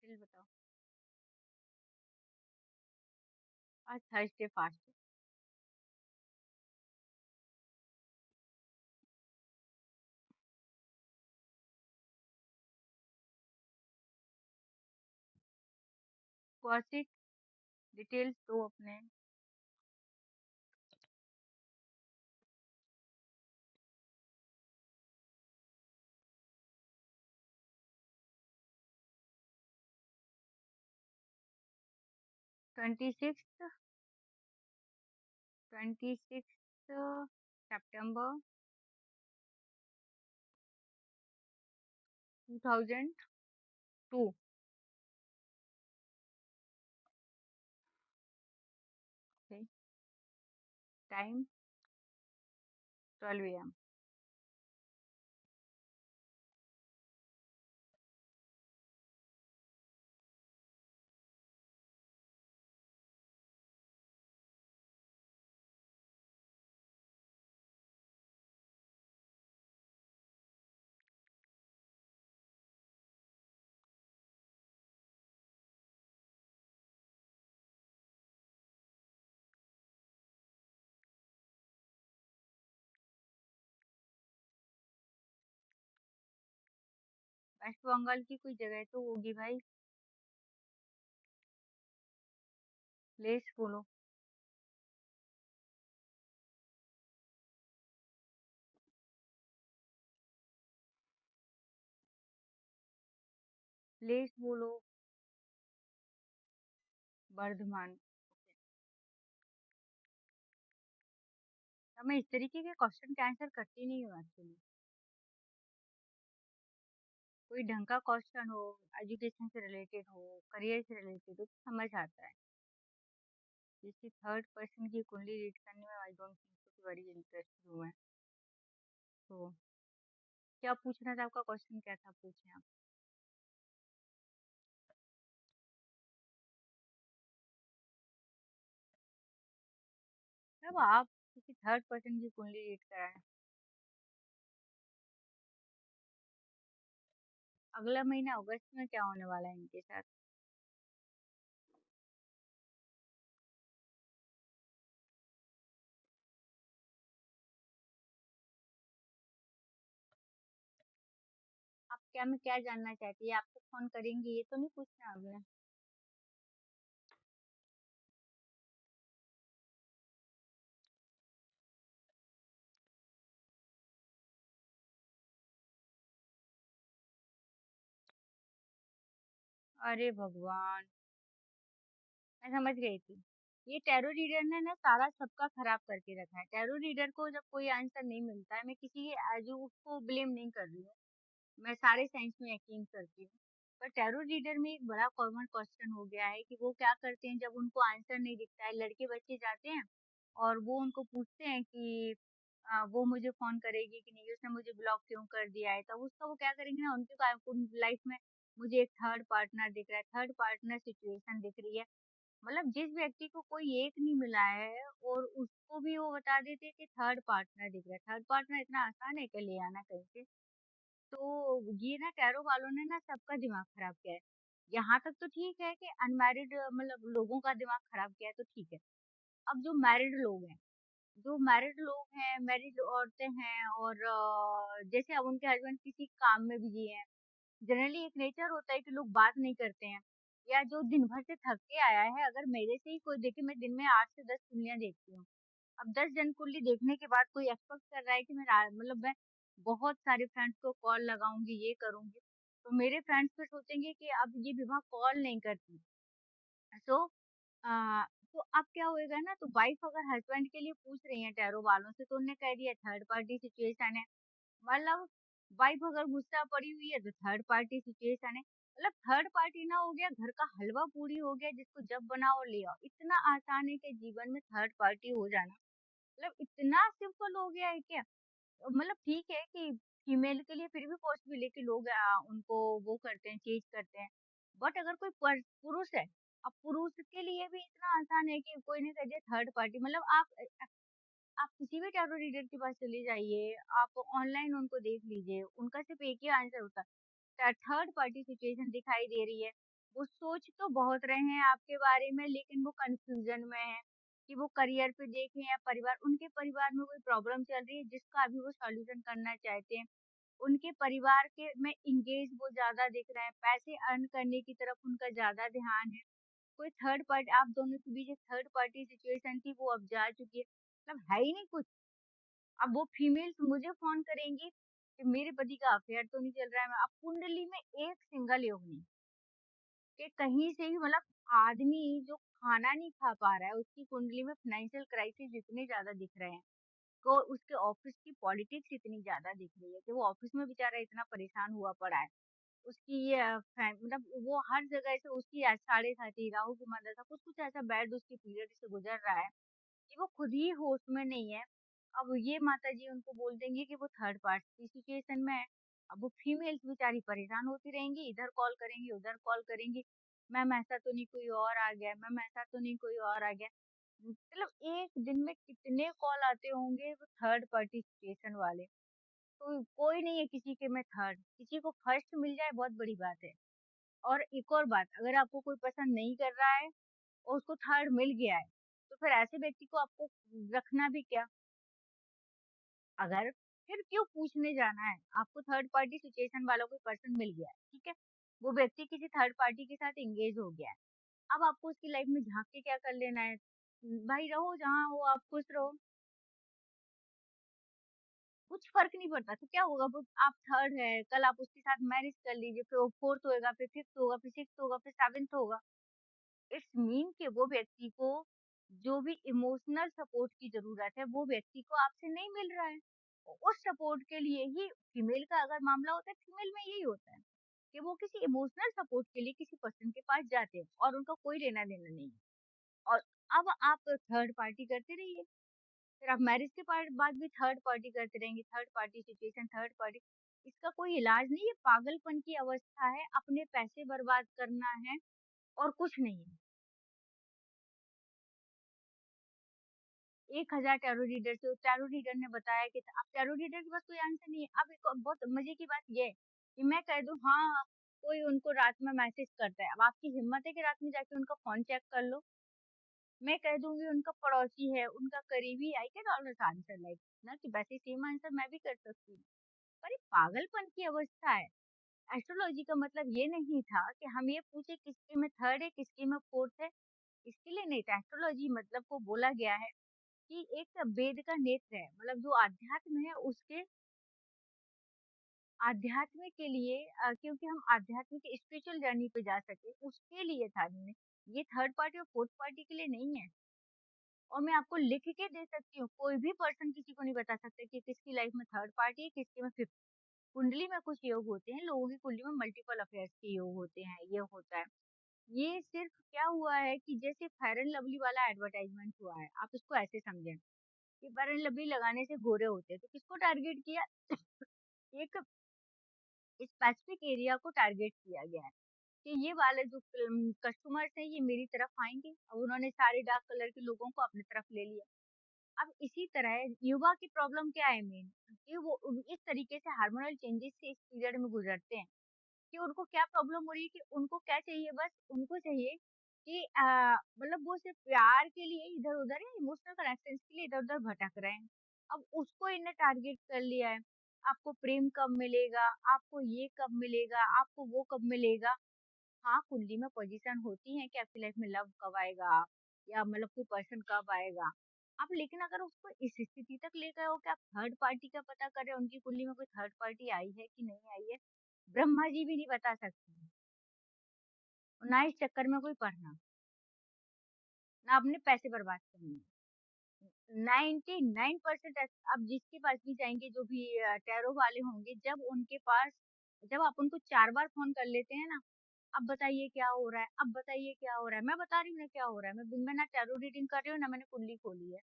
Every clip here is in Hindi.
डिटेल बताओ। आज थर्सडे फास्ट है। कौशिक, डिटेल्स दो अपने। 26 सितंबर 2002। Time 12 AM। वेस्ट बंगाल की कोई जगह तो होगी भाई। प्लेस बोलो। प्लेस बोलो। वर्धमान। अब मैं इस तरीके के क्वेश्चन का आंसर करती नहीं हूँ एक्चुअली। कोई ढंग का क्वेश्चन हो, एजुकेशन से रिलेटेड हो, करियर से रिलेटेड हो, तो समझ आता है। किसी थर्ड पर्सन की कुंडली रीड करने में I don't think so very interested हूँ मैं। तो क्या पूछना था, आपका क्वेश्चन क्या था, पूछे आप। अब आप किसी थर्ड पर्सन की कुंडली रीड कराएं। अगला महीना अगस्त में क्या होने वाला है इनके साथ। आप क्या, मैं क्या जानना चाहती है, आपको फोन करेंगी ये तो नहीं पूछना आपने। अरे भगवान, मैं समझ गई थी। ये टैरो रीडर ने ना सारा सबका खराब करके रखा है। टैरो रीडर को जब कोई आंसर नहीं मिलता है, मैं किसी जो उसको ब्लेम नहीं कर रही हूँ। मैं सारे साइंस में यकीन करती हूँ। पर टैरो रीडर में एक बड़ा कॉमन क्वेश्चन हो गया है कि वो क्या करते हैं जब उनको आंसर नहीं दिखता है। लड़के बच्चे जाते हैं और वो उनको पूछते हैं कि वो मुझे फोन करेगी कि नहीं, उसने मुझे ब्लॉक क्यों कर दिया है। तब उसका वो क्या करेंगे ना, उनकी लाइफ में मुझे एक थर्ड पार्टनर दिख रहा है, थर्ड पार्टनर सिचुएशन दिख रही है। मतलब जिस व्यक्ति को कोई एक नहीं मिला है और उसको भी वो बता देते हैं कि थर्ड पार्टनर दिख रहा है। थर्ड पार्टनर इतना आसान है क्या ले आना कहीं से। तो ये ना टैरो वालों ने ना सबका दिमाग खराब किया है। यहाँ तक तो ठीक है कि अनमैरिड मतलब लोगों का दिमाग खराब किया है तो ठीक है। अब जो मैरिड लोग हैं, जो मैरिड लोग हैं, मैरिड औरतें हैं और जैसे अब उनके हस्बैंड किसी काम में बिजी हैं। जनरली एक नेचर होता है कि लोग बात नहीं करते हैं, या जो दिन भर से थक के आया है। अगर मेरे से ही कोई देखे, मैं दिन में 8 से 10 कुंडलियाँ देखती हूँ। अब 10 जन कुंडली देखने के बाद कोई एक्सपेक्ट कर रहा है कि मतलब मैं बहुत सारे फ्रेंड्स को कॉल लगाऊंगी, ये करूंगी। तो मेरे फ्रेंड्स फिर सोचेंगे कि अब ये विवाह कॉल नहीं करती। सो आ, तो अब क्या होएगा ना, तो वाइफ अगर हस्बैंड के लिए पूछ रही है टैरो वालों से, तो उन्होंने कह दिया थर्ड पार्टी सिचुएशन है। मतलब वाइफ अगर गुस्सा पड़ी हुई है तो थर्ड पार्टी सिचुएशन है। मतलब थर्ड पार्टी ना हो गया, घर का हलवा पूरी हो गया, जिसको जब बनाओ ले आओ। इतना आसान है कि जीवन में थर्ड पार्टी हो जाना। मतलब इतना सिंपल हो गया है क्या। मतलब ठीक है कि फीमेल के लिए फिर भी पॉसिबल है कि लोग उनको वो करते हैं, चीज करते हैं। बट अगर कोई पुरुष है, अब पुरुष के लिए भी इतना आसान है कि कोई नहीं कर दिया थर्ड पार्टी। मतलब आप किसी भी टैरो रीडर के पास चले जाइए, आप ऑनलाइन उनको देख लीजिए, उनका सिर्फ एक ही आंसर होता है, थर्ड पार्टी सिचुएशन दिखाई दे रही है। वो सोच तो बहुत रहे हैं आपके बारे में, लेकिन वो कंफ्यूजन में है कि वो करियर पे देखें या परिवार, उनके परिवार में कोई प्रॉब्लम चल रही है जिसका अभी वो सॉल्यूशन करना चाहते हैं। उनके परिवार के में एंगेज वो ज़्यादा दिख रहे हैं, पैसे अर्न करने की तरफ उनका ज़्यादा ध्यान है। कोई थर्ड पार्टी आप दोनों के बीच एक थर्ड पार्टी सिचुएशन थी, वो अब जा चुकी है। मतलब है ही नहीं कुछ। अब वो फीमेल्स मुझे फ़ोन करेंगी कि मेरे पति का अफेयर तो नहीं चल रहा है। अब कुंडली में एक सिंगल योग नहीं, कि कहीं से भी मतलब आदमी जो खाना नहीं खा पा रहा है, उसकी कुंडली में फाइनेंशियल क्राइसिस इतने ज़्यादा दिख रहे हैं। को उसके ऑफिस की पॉलिटिक्स इतनी ज़्यादा दिख रही है कि वो ऑफिस में बेचारा इतना परेशान हुआ पड़ा है। उसकी ये मतलब वो हर जगह से उसकी साढ़े साथी राहु की मदद से कुछ-कुछ ऐसा बैड उसकी पीरियड से गुज़र रहा है कि वो खुद ही होश में नहीं है। अब ये माताजी उनको बोल देंगी कि वो थर्ड पार्टी सिचुएशन में है। अब वो फीमेल्स बेचारी परेशान होती रहेंगी, इधर कॉल करेंगी, उधर कॉल करेंगी, मैम ऐसा तो नहीं कोई और आ गया, मैम ऐसा तो नहीं कोई और आ गया। मतलब एक दिन में कितने कॉल आते होंगे वो थर्ड पार्टी सिचुएशन वाले। तो कोई नहीं है किसी के में थर्ड, किसी को फर्स्ट मिल जाए बहुत बड़ी बात है। और एक और बात, अगर आपको कोई पसंद नहीं कर रहा है और उसको थर्ड मिल गया है, तो फिर ऐसे व्यक्ति को आपको रखना भी क्या? अगर फिर क्यों पूछने जाना है? आपको थर्ड पार्टी सिचुएशन वाला कोई पर्सन मिल गया है, ठीक है? वो व्यक्ति किसी थर्ड पार्टी के साथ एंगेज हो गया है। अब आपको उसकी लाइफ में झाँक के क्या कर लेना है? भाई रहो जहाँ हो, आप खुश रहो। कुछ फ़र्क नहीं पड़ता, तो क्या होगा वो आप थर्ड है, कल आप उसके साथ मैरिज कर लीजिए, फिर वो फोर्थ होएगा, फिर फिफ्थ होगा, फिर सिक्स्थ होगा, फिर सेवेंथ होगा। इट्स मीन कि वो व्यक्ति को जो भी इमोशनल सपोर्ट की ज़रूरत है, वो व्यक्ति को आपसे नहीं मिल रहा है। उस सपोर्ट के लिए ही फीमेल का अगर मामला होता है, फीमेल में यही होता है कि वो किसी इमोशनल सपोर्ट के लिए किसी पर्सन के पास जाते हैं और उनका कोई लेना-देना नहीं है। और अब आप थर्ड पार्टी करते रहिए। फिर आप मैरिज के बाद भी थर्ड पार्टी करते रहेंगे, third party situation, third party. इसका कोई इलाज नहीं है, पागलपन की अवस्था है, अपने पैसे बर्बाद करना है और कुछ नहीं है। 1000 टैरो रीडर से टैरो रीडर ने बताया कि अब टैरो रीडर के पास कोई आंसर नहीं है। अब एक और बहुत मजे की बात ये है कि मैं कह दूं हाँ, कोई उनको रात में मैसेज करता है, अब आपकी हिम्मत है कि रात में जाके उनका फोन चेक कर लो। मैं कह दूंगी उनका पड़ोसी है, उनका करीबी, I can always answer like ना, कि वैसे सेम आंसर मैं भी कर सकती हूँ। पर ये पागलपन की अवस्था है। एस्ट्रोलॉजी का मतलब ये नहीं था कि हम ये पूछे किसके में थर्ड है, किसके में फोर्थ है। इसके लिए नहीं था, एस्ट्रोलॉजी मतलब को बोला गया है कि एक वेद का नेत्र है, मतलब जो आध्यात्म है उसके आध्यात्म के लिए क्योंकि हम आध्यात्मिक स्पिरिचुअल जर्नी पे जा सके उसके लिए था इन्होंने। ये थर्ड पार्टी और फोर्थ पार्टी के लिए नहीं है। और मैं आपको लिख के दे सकती हूँ, कोई भी पर्सन किसी को नहीं बता सकता कि किसकी लाइफ में थर्ड पार्टी है, किसके में फिफ्थ। कुंडली में कुछ योग होते हैं, लोगों की कुंडली में मल्टीपल अफेयर्स के योग होते हैं, ये होता है। ये सिर्फ क्या हुआ है कि जैसे फेयर एंड लवली वाला एडवर्टाइजमेंट हुआ है, आप इसको ऐसे समझें कि फेयर एंड लवली लगाने से गोरे होते हैं, तो किसको टारगेट किया? एक स्पेसिफिक एरिया को टारगेट किया गया है कि ये वाले जो कस्टमर्स हैं ये मेरी तरफ आएंगे। अब उन्होंने सारे डार्क कलर के लोगों को अपनी तरफ ले लिया। अब इसी तरह युवा की प्रॉब्लम क्या है मेन, कि वो इस तरीके से हार्मोनल चेंजेस से इस पीरियड में गुजरते हैं कि उनको क्या प्रॉब्लम हो रही है, कि उनको क्या चाहिए, बस उनको चाहिए कि मतलब वो सिर्फ प्यार के लिए इधर उधर या इमोशनल कनेक्शन के लिए इधर उधर भटक रहे हैं। अब उसको इन्हें टारगेट कर लिया है। आपको प्रेम कब मिलेगा, आपको ये कब मिलेगा, आपको वो कब मिलेगा। हाँ, कुंडली में पोजीशन होती है कि आपकी लाइफ में लव कब आएगा या मतलब कोई पर्सन कब आएगा। आप लेकिन अगर उसको इस स्थिति तक ले गए हो कि आप थर्ड पार्टी का पता करें, उनकी कुंडली में कोई थर्ड पार्टी आई है कि नहीं आई है, ब्रह्मा जी भी नहीं बता सकते हैं। और ना इस चक्कर में कोई पढ़ना, ना अपने पैसे बर्बाद करने। 99% आप जिसके पास भी जाएंगे, जो भी टैरो वाले होंगे, जब आप उनको 4 बार फोन कर लेते हैं ना, अब बताइए क्या हो रहा है, अब बताइए क्या हो रहा है, मैं बता रही हूँ ना क्या हो रहा है। मैं ना टैरो रीडिंग कर रही हूँ, ना मैंने कुंडली खोली है।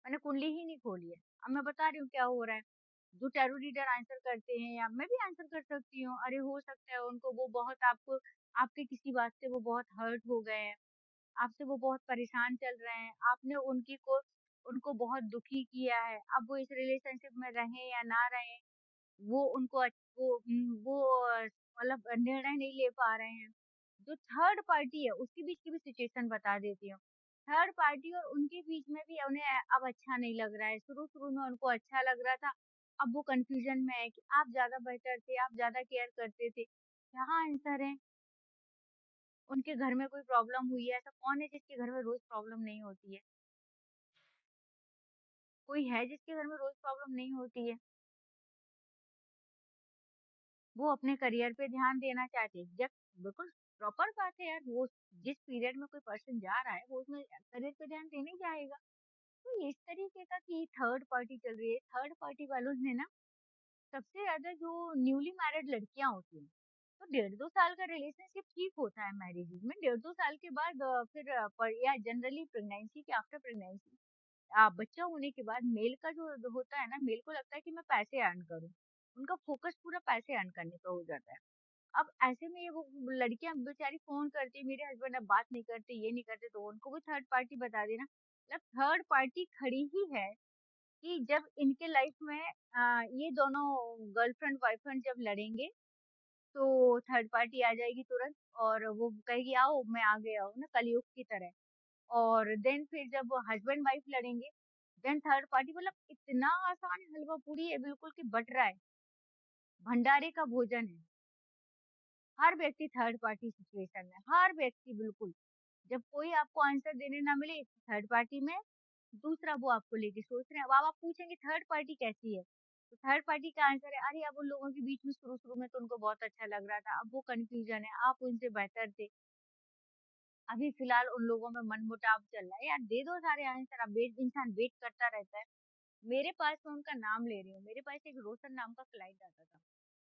मैंने कुंडली ही नहीं खोली है। अब मैं बता रही हूँ क्या हो रहा है। जो टैरो रीडर आंसर करते हैं या मैं भी आंसर कर सकती हूँ, अरे हो सकता है उनको वो बहुत आपको आपके किसी बात से वो बहुत हर्ट हो गए हैं, आपसे वो बहुत परेशान चल रहे हैं, आपने उनको बहुत दुखी किया है। अब वो इस रिलेशनशिप में रहें या ना रहें, वो उनको वो मतलब निर्णय नहीं ले पा रहे हैं। जो थर्ड पार्टी है उसके बीच की भी सिचुएशन बता देती हूँ। थर्ड पार्टी और उनके बीच में भी उन्हें अब अच्छा नहीं लग रहा है। शुरू-शुरू में उनको अच्छा लग रहा था, अब वो कन्फ्यूजन में है कि आप ज़्यादा बेटर थे, आप ज़्यादा केयर करते थे। क्या आंसर है? उनके घर में कोई प्रॉब्लम हुई है? ऐसा कौन है जिसके घर में रोज़ प्रॉब्लम नहीं होती है? कोई है जिसके घर में रोज़ प्रॉब्लम नहीं होती है? वो अपने करियर पे ध्यान देना चाहते हैं। जब बिल्कुल प्रॉपर बात है यार, वो जिस पीरियड में कोई पर्सन जा रहा है, वो उसमें करियर पे ध्यान देने ही जाएगा। तो इस तरीके का कि थर्ड पार्टी चल रही है, थर्ड पार्टी वालों ने ना सबसे ज़्यादा जो न्यूली मैरिड लड़कियाँ होती हैं, तो 1.5-2 साल का रिलेशनशिप ठीक होता है मैरिजेज़ में। 1.5-2 साल के बाद फिर या जनरली प्रेगनेंसी के आफ्टर प्रेगनेंसी बच्चा होने के बाद मेल का जो होता है ना, मेल को लगता है कि मैं पैसे अर्न करूँ। उनका फोकस पूरा पैसे अर्न करने पे हो जाता है। अब ऐसे में ये वो लड़कियाँ बेचारी फ़ोन करती है, मेरे हस्बैंड अब बात नहीं करते, ये नहीं करते, तो उनको भी थर्ड पार्टी बता देना। मतलब थर्ड पार्टी खड़ी ही है कि जब इनके लाइफ में ये दोनों गर्लफ्रेंड बॉयफ्रेंड जब लड़ेंगे, तो थर्ड पार्टी आ जाएगी तुरंत और वो कहेगी आओ मैं आ गया हूँ ना कलयुग की तरह। और देन फिर जब हस्बैंड वाइफ लड़ेंगे, देन थर्ड पार्टी मतलब इतना आसान हलवा पूरी है बिल्कुल कि बट रहा है, भंडारे का भोजन है। हर व्यक्ति थर्ड पार्टी सिचुएशन में, हर व्यक्ति बिल्कुल। जब कोई आपको आंसर देने ना मिले थर्ड पार्टी में, दूसरा वो आपको लेके सोच रहे हैं। अब आप पूछेंगे थर्ड पार्टी कैसी है? तो थर्ड पार्टी का आंसर है, अरे अब उन लोगों के बीच में शुरू-शुरू में तो उनको बहुत अच्छा लग रहा था, अब वो कन्फ्यूजन है, आप उनसे बेहतर थे। अभी फिलहाल उन लोगों में मनमुटाव चल रहा है। यार दे दो सारे आंसर, अब इंसान वेट करता रहता है। मेरे पास मैं उनका नाम ले रही हूँ, मेरे पास एक रोशन नाम का क्लाइंट आता था।